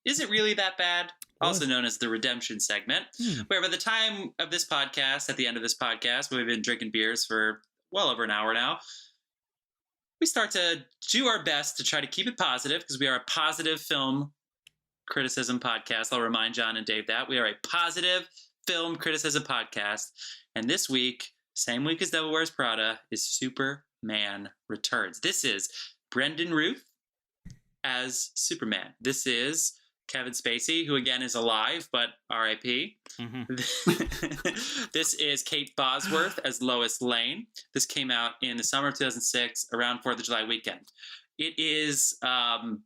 Is It Really That Bad? Also known as the Redemption segment, where by the time of this podcast, at the end of this podcast, we've been drinking beers for well over an hour now, we start to do our best to try to keep it positive because we are a positive film criticism podcast. I'll remind John and Dave that. We are a positive film criticism podcast. And this week, same week as Devil Wears Prada, is Superman Returns. This is Brendan Ruth as Superman. This is Kevin Spacey, who again is alive, but R.I.P. This is Kate Bosworth as Lois Lane. This came out in the summer of 2006, around 4th of July weekend. It is 5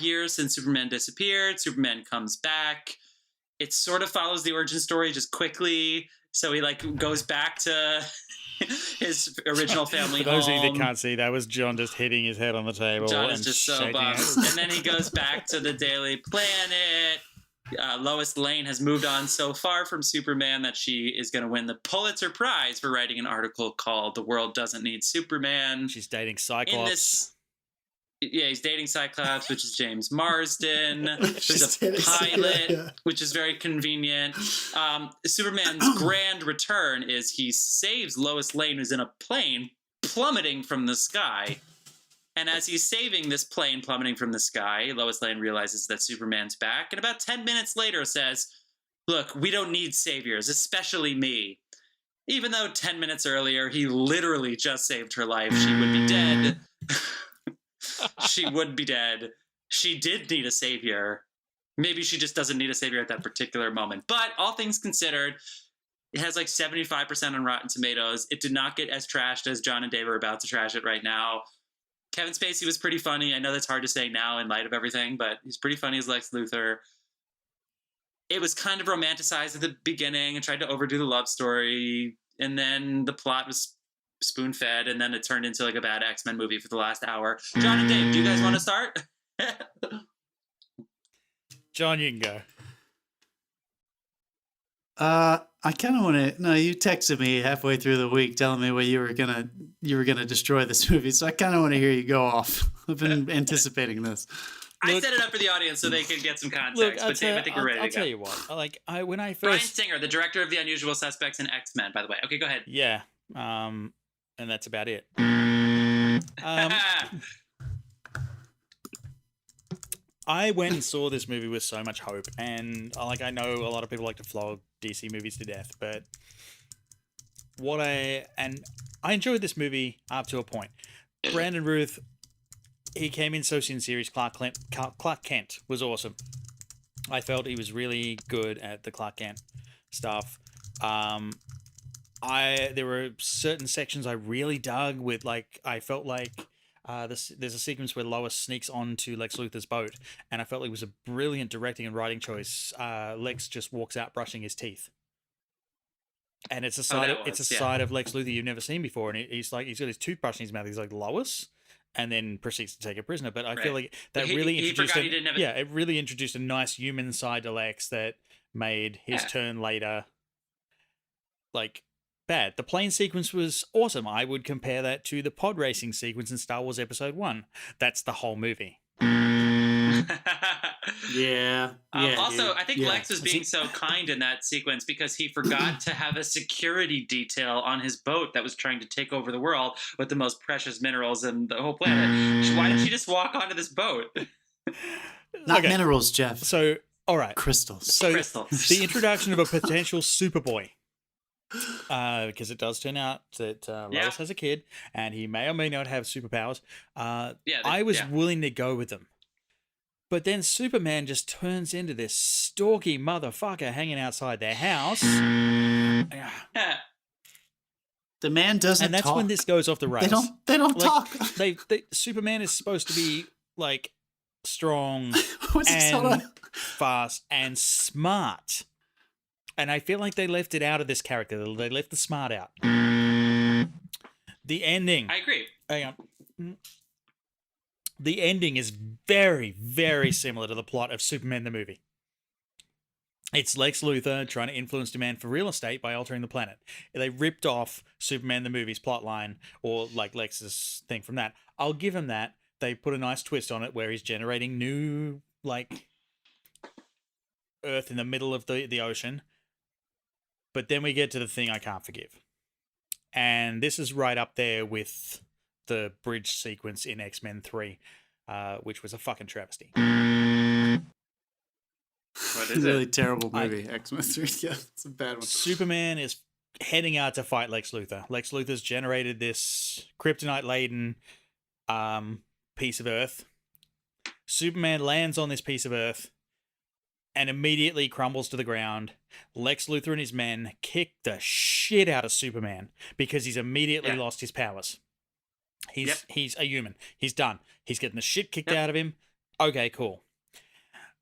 years since Superman disappeared. Superman comes back. It sort of follows the origin story just quickly. So he goes back to his original family For those home. of you that can't see, that was John just hitting his head on the table. John is just so bummed. And then he goes back to the Daily Planet. Lois Lane has moved on so far from Superman that she is going to win the Pulitzer Prize for writing an article called "The World Doesn't Need Superman." She's dating Cyclops. He's dating Cyclops, which is James Marsden. There's a pilot, which is very convenient. Superman's grand return is he saves Lois Lane, who's in a plane plummeting from the sky. And as he's saving this plane plummeting from the sky, Lois Lane realizes that Superman's back. And about 10 minutes later says, "Look, we don't need saviors, especially me." Even though 10 minutes earlier, he literally just saved her life. She would be dead. She would be dead. She did need a savior. Maybe she just doesn't need a savior at that particular moment. But all things considered, it has 75% on Rotten Tomatoes. It did not get as trashed as John and Dave are about to trash it right now. Kevin Spacey was pretty funny. I know that's hard to say now in light of everything, but he's pretty funny as Lex Luthor. It was kind of romanticized at the beginning and tried to overdo the love story. And then the plot was spoon-fed, and then it turned into a bad X-Men movie for the last hour. John and Dave, do you guys want to start? John, you can go. I kind of want to. No, you texted me halfway through the week telling me you were gonna destroy this movie, so I kind of want to hear you go off. I've been anticipating this. I set it up for the audience so they could get some context. But Dave, I think we're ready to go. I'll tell you what. When I first Bryan Singer, the director of The Unusual Suspects and X-Men, by the way. Okay, go ahead. Yeah. And that's about it. I went and saw this movie with so much hope, and I know a lot of people like to flog DC movies to death, but I enjoyed this movie up to a point. Brandon Ruth, he came in so sincere. Clark Kent was awesome. I felt he was really good at the Clark Kent stuff. There were certain sections I really dug with, I felt there's a sequence where Lois sneaks onto Lex Luthor's boat, and I felt it was a brilliant directing and writing choice. Lex just walks out brushing his teeth, and it's a side of Lex Luthor you've never seen before, and he's got his toothbrush in his mouth. He's like, "Lois," and then proceeds to take a prisoner. But I feel like that it really introduced a nice human side to Lex that made his turn later bad. The plane sequence was awesome. I would compare that to the pod racing sequence in Star Wars Episode 1. That's the whole movie. Yeah. I think Lex was being so kind in that sequence because he forgot to have a security detail on his boat that was trying to take over the world with the most precious minerals in the whole planet. Why didn't she just walk onto this boat? Not minerals, Jeff. So, all right. Crystals. So, Crystals. The introduction of a potential Superboy. Because it does turn out that Lois has a kid, and he may or may not have superpowers. I was willing to go with them. But then Superman just turns into this stalky motherfucker hanging outside their house. The man doesn't talk. And that's when this goes off the rails. They don't talk. Superman is supposed to be, strong and fast and smart. And I feel like they left it out of this character. They left the smart out. The ending. I agree. Hang on. The ending is very, very similar to the plot of Superman the movie. It's Lex Luthor trying to influence demand for real estate by altering the planet. They ripped off Superman the movie's plotline, or Lex's thing from that. I'll give him that. They put a nice twist on it where he's generating new, Earth in the middle of the ocean. But then we get to the thing I can't forgive. And this is right up there with the bridge sequence in X-Men 3, which was a fucking travesty. What is really it? terrible movie, X-Men 3. Yeah, it's a bad one. Superman is heading out to fight Lex Luthor. Lex Luthor's generated this kryptonite-laden piece of Earth. Superman lands on this piece of Earth and immediately crumbles to the ground. Lex Luthor and his men kick the shit out of Superman because he's immediately lost his powers. He's a human. He's done. He's getting the shit kicked out of him. Okay, cool.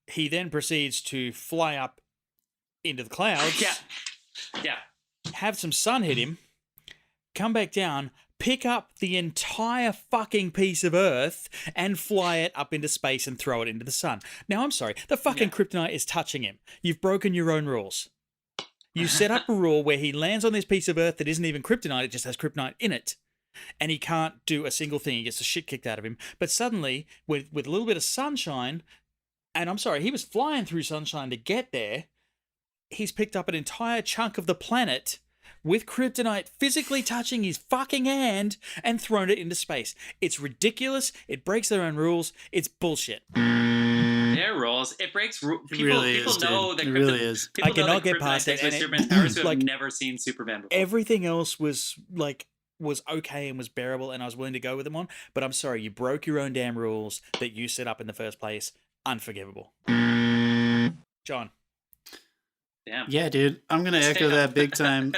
He then proceeds to fly up into the clouds. Yeah. Have some sun hit him. Come back down. Pick up the entire fucking piece of Earth and fly it up into space and throw it into the sun. Now, I'm sorry. The fucking kryptonite is touching him. You've broken your own rules. You set up a rule where he lands on this piece of Earth that isn't even kryptonite. It just has kryptonite in it. And he can't do a single thing. He gets the shit kicked out of him. But suddenly, with a little bit of sunshine, and I'm sorry, he was flying through sunshine to get there, he's picked up an entire chunk of the planet with kryptonite physically touching his fucking hand and thrown it into space. It's ridiculous. It breaks their own rules. It's bullshit. Their rules. It breaks rules. People know that it really is. I cannot get past it. And Superman powers who have never seen Superman before. Everything else was okay and was bearable, and I was willing to go with them on. But I'm sorry, you broke your own damn rules that you set up in the first place. Unforgivable. John. Damn. Yeah, dude. I'm going to echo that big time.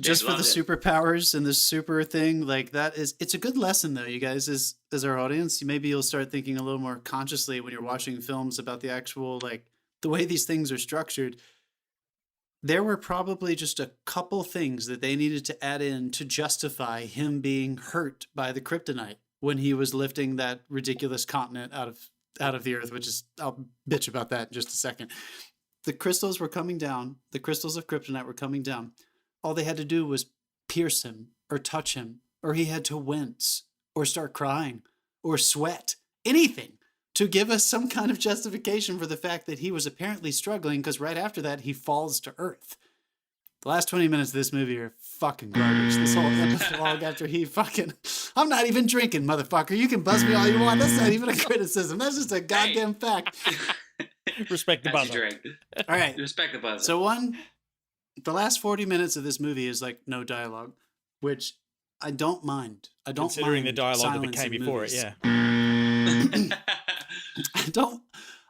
Just for the superpowers and the super thing, like that is, it's a good lesson though, you guys, as our audience. Maybe you'll start thinking a little more consciously when you're watching films about the actual, like the way these things are structured. There were probably just a couple things that they needed to add in to justify him being hurt by the kryptonite when he was lifting that ridiculous continent out of the Earth, which is, I'll bitch about that in just a second. The crystals were coming down. The crystals of kryptonite were coming down. All they had to do was pierce him or touch him, or he had to wince or start crying or sweat, anything to give us some kind of justification for the fact that he was apparently struggling, because right after that, he falls to Earth. The last 20 minutes of this movie are fucking garbage. This whole epilogue after he fucking... I'm not even drinking, motherfucker. You can buzz me all you want. That's not even a criticism. That's just a goddamn fact. Respect the buzzer. All right. Respect the buzzer. So the last 40 minutes of this movie is like no dialogue, which I don't mind. I don't Considering mind the dialogue that silence came in before movies. it, yeah.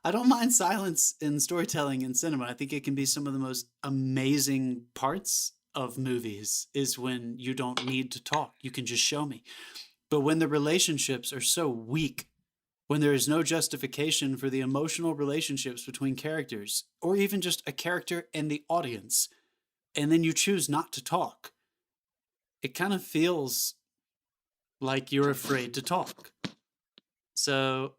I don't mind silence in storytelling in cinema. I think it can be some of the most amazing parts of movies is when you don't need to talk. You can just show me. But when the relationships are so weak, when there is no justification for the emotional relationships between characters, or even just a character and the audience, and then you choose not to talk, it kind of feels like you're afraid to talk. So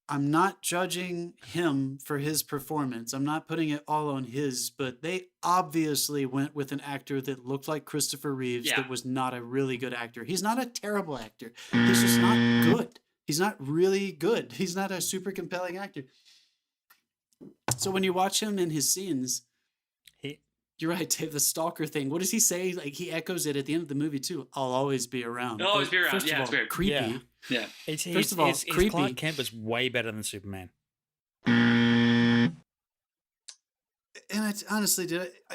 I'm not judging him for his performance. I'm not putting it all on his, but they obviously went with an actor that looked like Christopher Reeves that was not a really good actor. He's not a terrible actor. He's just not good. He's not really good. He's not a super compelling actor. So when you watch him in his scenes, you're right, Dave, the stalker thing. What does he say? Like, he echoes it at the end of the movie, too. I'll always be around. I'll always be around. First of all, it's weird. Creepy. Yeah. First of all, creepy. Clark Kent was way better than Superman. And it's honestly,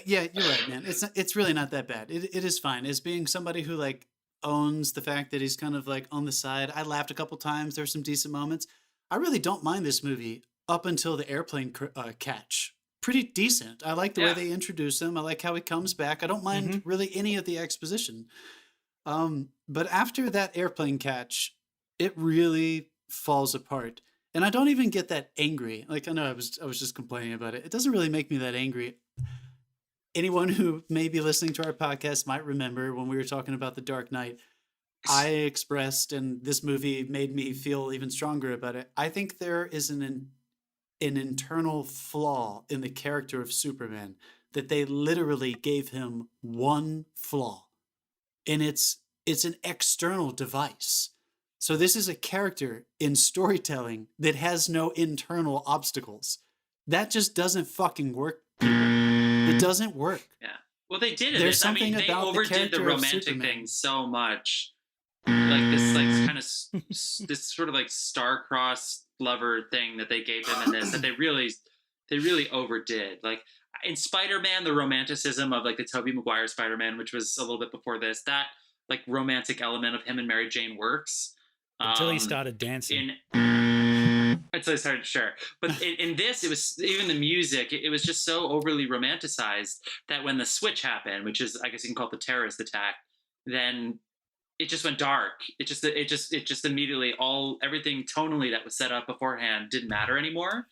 yeah, you're right, man. It's really not that bad. It is fine. As being somebody who, like, owns the fact that he's kind of, like, on the side. I laughed a couple times. There's some decent moments. I really don't mind this movie up until the airplane catch. Pretty decent. I like the way they introduce him. I like how he comes back. I don't mind really any of the exposition. But after that airplane catch, it really falls apart. And I don't even get that angry. Like, I know I was just complaining about it. It doesn't really make me that angry. Anyone who may be listening to our podcast might remember when we were talking about The Dark Knight, I expressed, and this movie made me feel even stronger about it. I think there is an internal flaw in the character of Superman that they literally gave him one flaw, and it's an external device. So this is a character in storytelling that has no internal obstacles. That just doesn't fucking work. It doesn't work. Yeah. Well, they did it. There's I mean, something they about the overdid character the of romantic Superman. thing so much. Like this, like kind of this sort of like star-crossed lover thing that they gave him in this, that they really overdid. Like in Spider-Man, the romanticism of like the Tobey Maguire Spider-Man, which was a little bit before this, that like romantic element of him and Mary Jane works Until he started dancing. Until he started, sure. But in this, it was even the music. It was just so overly romanticized that when the switch happened, which is I guess you can call it the terrorist attack, then it just went dark. It just immediately everything tonally that was set up beforehand didn't matter anymore.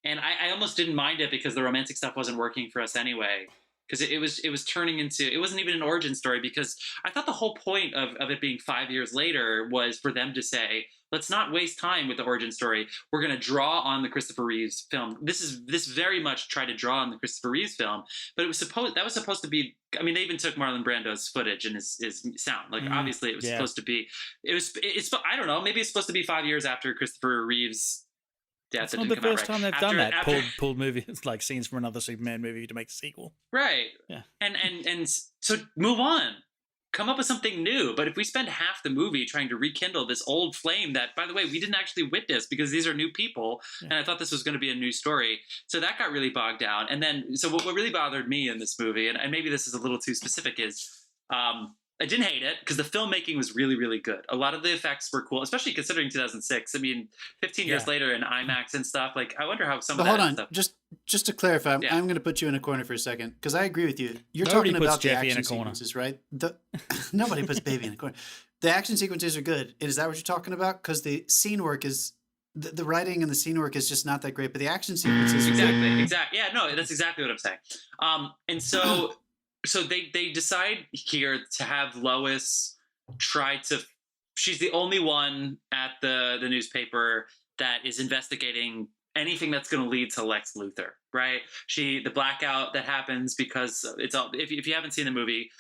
And I almost didn't mind it because the romantic stuff wasn't working for us anyway. Because it was turning into, it wasn't even an origin story, because I thought the whole point of it being 5 years later was for them to say, let's not waste time with the origin story. We're going to draw on the Christopher Reeves film. This very much tried to draw on the Christopher Reeves film, but that was supposed to be, I mean, they even took Marlon Brando's footage and his sound. Like, obviously it was supposed to be, it's I don't know, maybe it's supposed to be 5 years after Christopher Reeves' death. It's not the first time they've done that. Pulled movies, like scenes from another Superman movie to make a sequel. Right. Yeah. And so move on. Come up with something new. But if we spend half the movie trying to rekindle this old flame that, by the way, we didn't actually witness because these are new people, and I thought this was going to be a new story. So that got really bogged down. And then, so what really bothered me in this movie, and maybe this is a little too specific, is I didn't hate it because the filmmaking was really, really good. A lot of the effects were cool, especially considering 2006. I mean, 15 years later in IMAX and stuff. Like, I wonder how some of that hold on, stuff. just to clarify, I'm going to put you in a corner for a second because I agree with you. You're talking about the action sequences, right? Nobody puts Baby in a corner. The action sequences are good. Is that what you're talking about? Because the scene work is the writing and the scene work is just not that great, but the action sequences are good. Exactly. Yeah, no, that's exactly what I'm saying. And so. So they decide here to have Lois try to. She's the only one at the newspaper that is investigating anything that's going to lead to Lex Luthor, right? The blackout that happens because it's all. If you haven't seen the movie,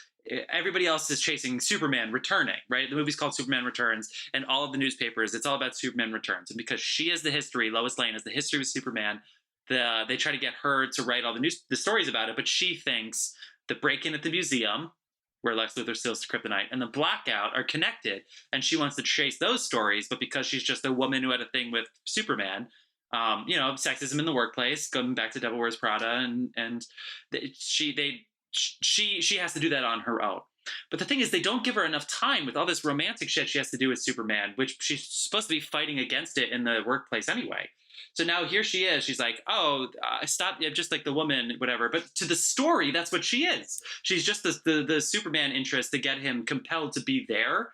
everybody else is chasing Superman returning, right? The movie's called Superman Returns, and all of the newspapers, it's all about Superman Returns. And because she has the history, Lois Lane has the history with Superman, they try to get her to write all the stories about it, but she thinks the break-in at the museum, where Lex Luthor steals kryptonite, and the blackout are connected, and she wants to chase those stories, but because she's just a woman who had a thing with Superman, sexism in the workplace, going back to Devil Wears Prada, and she has to do that on her own. But the thing is, they don't give her enough time with all this romantic shit she has to do with Superman, which she's supposed to be fighting against it in the workplace anyway. So now here she is. She's like, stop. I'm just like the woman, whatever. But to the story, that's what she is. She's just the Superman interest to get him compelled to be there.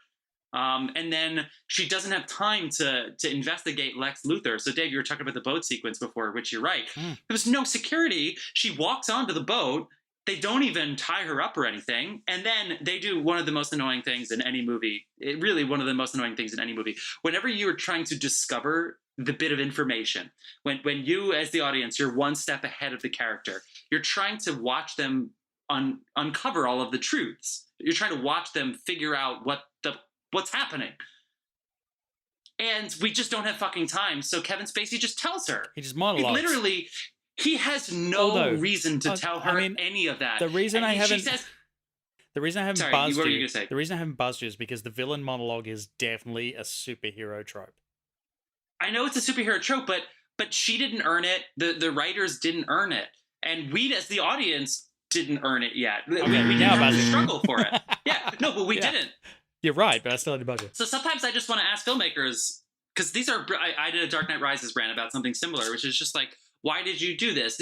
And then she doesn't have time to investigate Lex Luthor. So Dave, you were talking about the boat sequence before, which you're right. There was no security. She walks onto the boat. They don't even tie her up or anything. And then they do one of the most annoying things in any movie. One of the most annoying things in any movie. Whenever you are trying to discover the bit of information, when you as the audience, you're one step ahead of the character, you're trying to watch them uncover all of the truths. You're trying to watch them figure out what's happening. And we just don't have fucking time. So Kevin Spacey just tells her. He just monologues. He has no reason to tell her any of that. The reason I haven't buzzed what were you gonna say? The reason I haven't buzzed you is because the villain monologue is definitely a superhero trope. I know it's a superhero trope, but she didn't earn it. The writers didn't earn it, and we as the audience didn't earn it yet. We didn't have to struggle for it. Yeah, no, but we didn't. You're right, but I still had to buzz you. So sometimes I just want to ask filmmakers, because these are. I did a Dark Knight Rises rant about something similar, which is just like, why did you do this?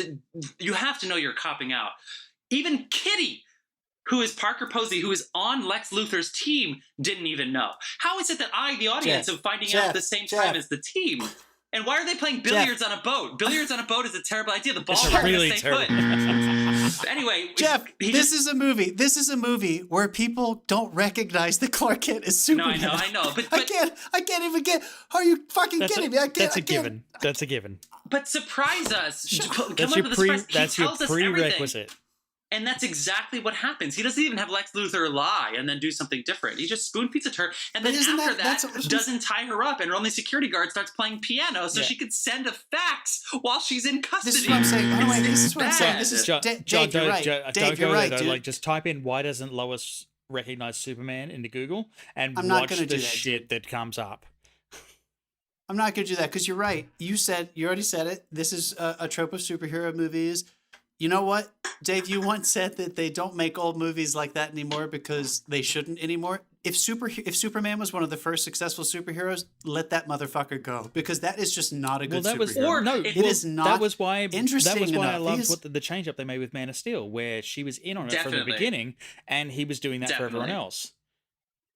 You have to know you're copping out. Even Kitty, who is Parker Posey, who is on Lex Luthor's team, didn't even know. How is it that I, the audience, am finding out at the same time as the team? And why are they playing billiards on a boat? Billiards on a boat is a terrible idea. The ball's not really going to stay put. Anyway, Jeff, this is a movie. This is a movie where people don't recognize that Clark Kent is Superman. No, I know. But I can't even get. Are you fucking kidding me? That's a given. That's a given. But surprise us. That's your prerequisite. And that's exactly what happens. He doesn't even have Lex Luthor lie and then do something different. He just spoon feeds it to her, and then after that doesn't tie her up, and her only security guard starts playing piano so she could send a fax while she's in custody. This is what I'm saying. This is what I'm saying. This is Dave, you're right. Dave, you're right, dude. Like, just type in "why doesn't Lois recognize Superman" into Google and I'm not watch gonna the do that, shit that comes up. I'm not going to do that because you're right. You already said it. This is a trope of superhero movies. You know what, Dave? You once said that they don't make old movies like that anymore because they shouldn't anymore. If Superman was one of the first successful superheroes, let that motherfucker go because that is just not a good superhero. It is not. That was why. Interesting. That was why enough. I loved the change up they made with Man of Steel, where she was in on it from the beginning, and he was doing that for everyone else.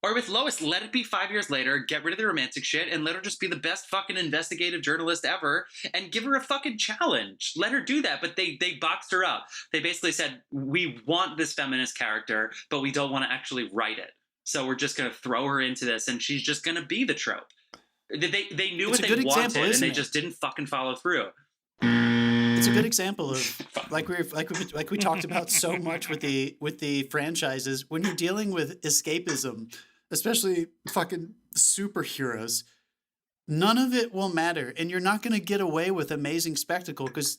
Or with Lois, let it be 5 years later, get rid of the romantic shit, and let her just be the best fucking investigative journalist ever, and give her a fucking challenge. Let her do that, but they boxed her up. They basically said, we want this feminist character, but we don't want to actually write it. So we're just going to throw her into this, and she's just going to be the trope. They knew what they wanted, and they just didn't fucking follow through. It's a good example of like we talked about so much with the franchises. When you're dealing with escapism, especially fucking superheroes, none of it will matter, and you're not going to get away with amazing spectacle. Because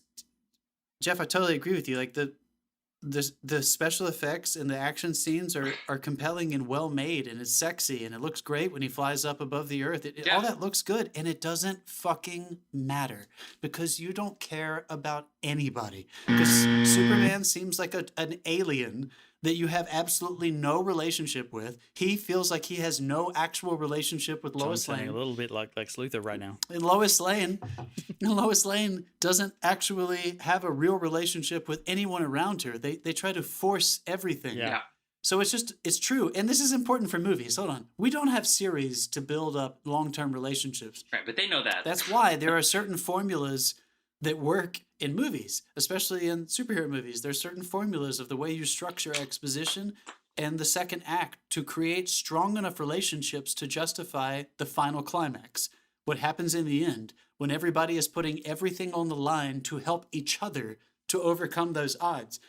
Jeff, I totally agree with you. Like the special effects and the action scenes are compelling and well made, and it's sexy, and it looks great when he flies up above the earth. All that looks good, and it doesn't fucking matter because you don't care about anybody. Because Superman seems like an alien that you have absolutely no relationship with. He feels like he has no actual relationship with Lois Lane. A little bit like Lex Luthor right now. And Lois Lane doesn't actually have a real relationship with anyone around her. They try to force everything. Yeah. So it's true. And this is important for movies. Hold on. We don't have series to build up long-term relationships. Right, but they know that. That's why there are certain formulas that work in movies, especially in superhero movies. There's certain formulas of the way you structure exposition and the second act to create strong enough relationships to justify the final climax. What happens in the end when everybody is putting everything on the line to help each other to overcome those odds.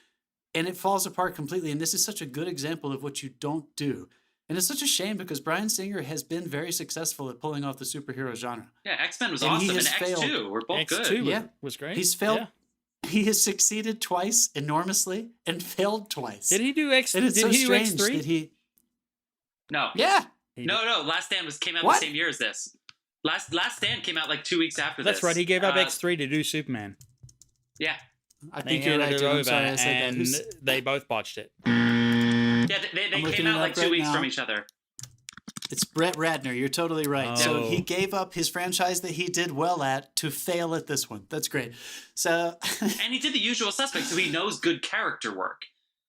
And it falls apart completely. And this is such a good example of what you don't do. And it's such a shame because Bryan Singer has been very successful at pulling off the superhero genre. Yeah, X-Men was awesome, and X2 were both good. X2 was great. He's failed. Yeah. He has succeeded twice enormously and failed twice. Did he do X? And it's did so he do strange X3? that he. No. Yeah. No. Last Stand came out the same year as this. Last Stand came out like 2 weeks after this. That's right. He gave up X3 to do Superman. Yeah. I think you're right. I'm sorry, I said that. They both botched it. Yeah, they came out like 2 weeks from each other. It's Brett Ratner. You're totally right. Oh. So he gave up his franchise that he did well at to fail at this one. That's great. So and he did The Usual Suspects, so he knows good character work.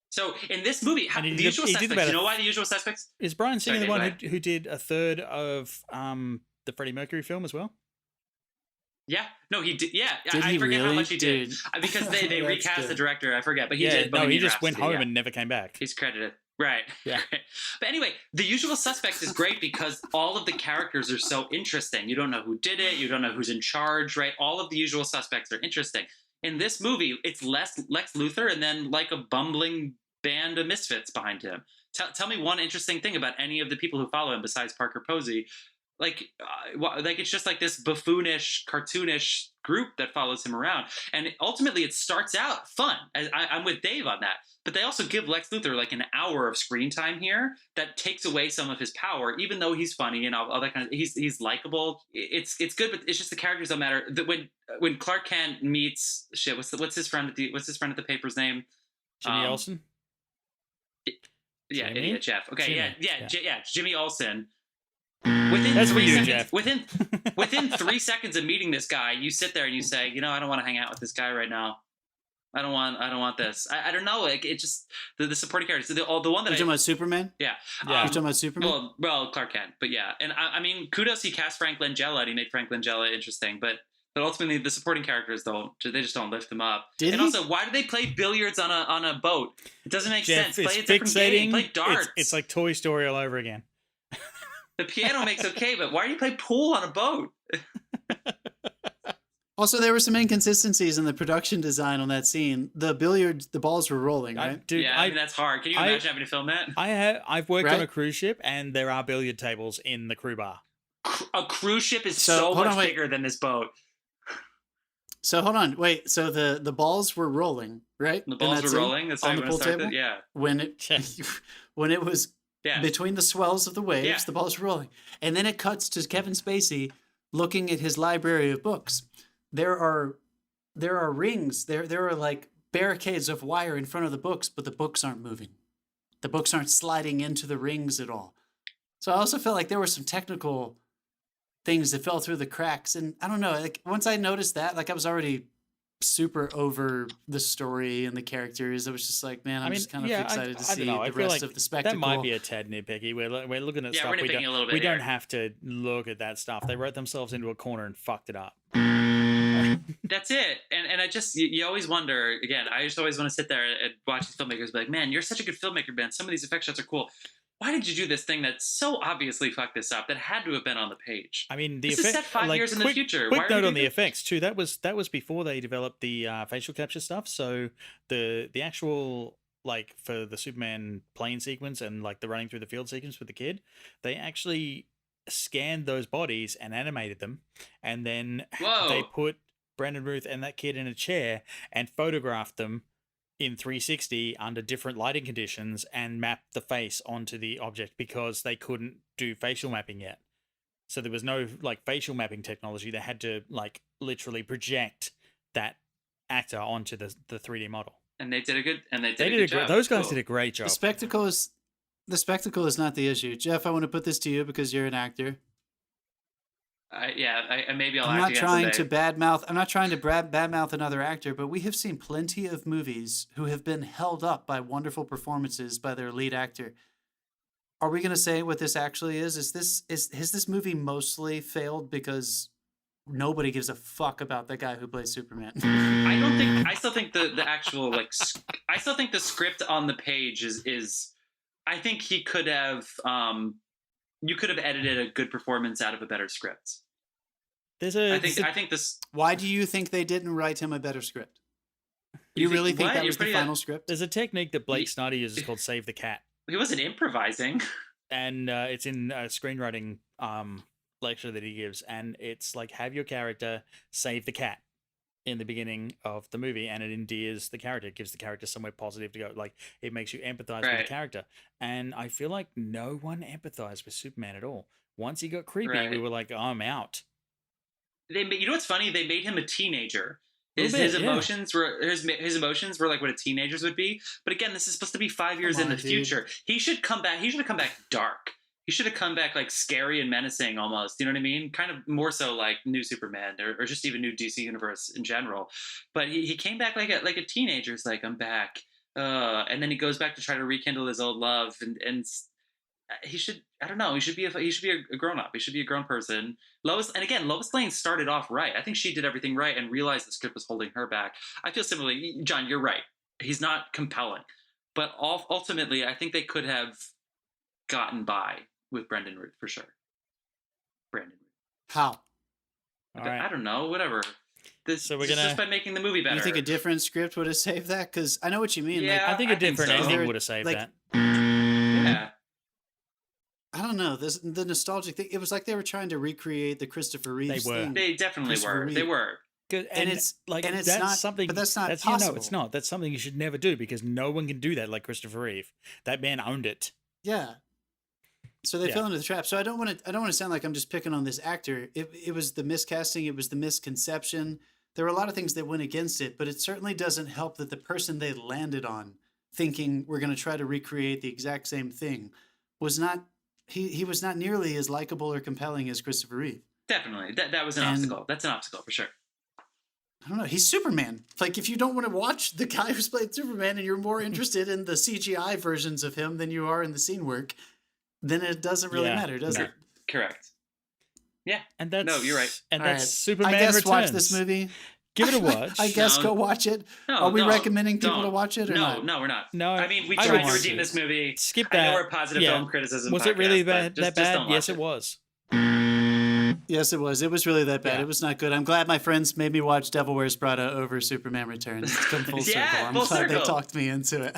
So in this movie, The Usual Suspects, you know why The Usual Suspects? Is Bryan Singer the one who did a third of the Freddie Mercury film as well? Yeah. No, he did. Yeah. Did I forget really? how much he did. Because they recast the director. I forget. But he did. No, he just went home and never came back. He's credited. Right. Yeah. But anyway, The Usual Suspects is great because all of the characters are so interesting. You don't know who did it. You don't know who's in charge, right? All of the Usual Suspects are interesting. In this movie, it's Lex Luthor and then like a bumbling band of misfits behind him. Tell me one interesting thing about any of the people who follow him besides Parker Posey. Like it's just like this buffoonish, cartoonish group that follows him around. And ultimately, it starts out fun. I'm with Dave on that. But they also give Lex Luthor like an hour of screen time here that takes away some of his power, even though he's funny and all that kind of. He's likable. It's good, but it's just the characters don't matter. When Clark Kent meets what's his friend at the paper's name? Jimmy Olsen. Yeah, Jimmy? Jeff. Okay, Jimmy. yeah, Jimmy Olsen. That's for you, Jeff. Within 3 seconds of meeting this guy, you sit there and you say, I don't want to hang out with this guy right now. I don't want this. I don't know. Like it just the supporting characters. The one that you're talking about Superman. Yeah. You're talking about Superman. Well, Clark Kent. But yeah, and I mean, kudos. He cast Frank Langella and he made Frank Langella interesting. But ultimately, the supporting characters they just don't lift them up. Also, why do they play billiards on a boat? It doesn't make sense. Play a different game. Play darts. It's like Toy Story all over again. The piano makes okay, but why do you play pool on a boat? Also, there were some inconsistencies in the production design on that scene. The balls were rolling, right? I mean, that's hard. Can you imagine having to film that? I've worked on a cruise ship, and there are billiard tables in the crew bar. A cruise ship is so much bigger than this boat. So hold on, wait. So the balls were rolling, right? The balls were rolling. That's on the pool table. Yeah. When it was between the swells of the waves, the balls were rolling, and then it cuts to Kevin Spacey looking at his library of books. There are rings. There are like barricades of wire in front of the books, but the books aren't moving. The books aren't sliding into the rings at all. So I also felt like there were some technical things that fell through the cracks, and I don't know. Like once I noticed that, like I was already super over the story and the characters. I was just like, man, I'm just kind of excited to see the rest of the spectacle. That might be a tad nitpicky. We're looking at stuff we don't have to look at that stuff. They wrote themselves into a corner and fucked it up. That's it. And I just, you always wonder, again, I just always want to sit there and watch these filmmakers and be like, man, you're such a good filmmaker, Ben. Some of these effect shots are cool. Why did you do this thing that so obviously fucked this up that had to have been on the page? I mean, this is set 5 years in the future. Quick note on the effects too. That was before they developed the facial capture stuff. So the actual, like, for the Superman plane sequence and like the running through the field sequence with the kid, they actually scanned those bodies and animated them, and then they put Brandon Ruth and that kid in a chair and photographed them in 360 under different lighting conditions and mapped the face onto the object because they couldn't do facial mapping yet. So there was no like facial mapping technology. They had to like literally project that actor onto the 3D model. And they did a good job. Those guys did a great job. The spectacle is not the issue. Jeff, I want to put this to you because you're an actor. Maybe I'll. I'm not trying to badmouth another actor, but we have seen plenty of movies who have been held up by wonderful performances by their lead actor. Are we going to say what this actually is? Has this movie mostly failed because nobody gives a fuck about the guy who plays Superman? I still think the actual I still think the script on the page is. I think he could have. You could have edited a good performance out of a better script. I think this. Why do you think they didn't write him a better script? You really think that was the final script? There's a technique that Blake Snyder uses called "Save the Cat." He wasn't improvising, and it's in a screenwriting lecture that he gives, and it's like have your character save the cat in the beginning of the movie, and it endears the character. It gives the character somewhere positive to go. Like it makes you empathize with the character. And I feel like no one empathized with Superman at all. Once he got creepy, we were like, oh, I'm out. You know what's funny? They made him a teenager. His emotions were like what a teenager's would be. But again, this is supposed to be 5 years in the future. He should come back. He should have come back dark. He should have come back like scary and menacing almost. You know what I mean? Kind of more so like New Superman or just even New DC Universe in general. But he came back like a teenager. It's like, I'm back. And then he goes back to try to rekindle his old love. And he should, I don't know, he should be a grown up. He should be a grown person. Lois Lane started off right. I think she did everything right and realized the script was holding her back. I feel similarly. John, you're right. He's not compelling. But ultimately, I think they could have gotten by with Brandon Root for sure. Brandon Root. How? I don't know. Whatever. So we're just by making the movie better. You think a different script would have saved that? Because I know what you mean. Yeah, I think a different ending would have saved that. Yeah. I don't know. The nostalgic thing. It was like they were trying to recreate the Christopher Reeves thing. They definitely were. They were. And it's that's not something. But that's not possible. No, it's not. That's something you should never do because no one can do that like Christopher Reeve. That man owned it. Yeah. So they fell into the trap. So I don't want to sound like I'm just picking on this actor. It was the miscasting. It was the misconception. There were a lot of things that went against it, but it certainly doesn't help that the person they landed on, thinking we're going to try to recreate the exact same thing, was not. He was not nearly as likable or compelling as Christopher Reeve. Definitely, that was an obstacle. That's an obstacle for sure. I don't know. He's Superman. Like, if you don't want to watch the guy who's played Superman and you're more interested in the CGI versions of him than you are in the scene work, then it doesn't really matter, does it? Correct. Yeah. And that's, no, you're right. And that's Superman I guess Returns. Watch this movie. Give it a watch. I guess go watch it. Are we recommending people to watch it or not? No, we're not. No, I mean, we tried to redeem this movie. Skip that. I know we're positive film criticism. Was it really that bad? Yes, it was. Yes, it was. It was really that bad. Yeah. It was not good. I'm glad my friends made me watch Devil Wears Prada over Superman Returns. It's come full Yeah, circle. I'm full glad they circle. talked me into it.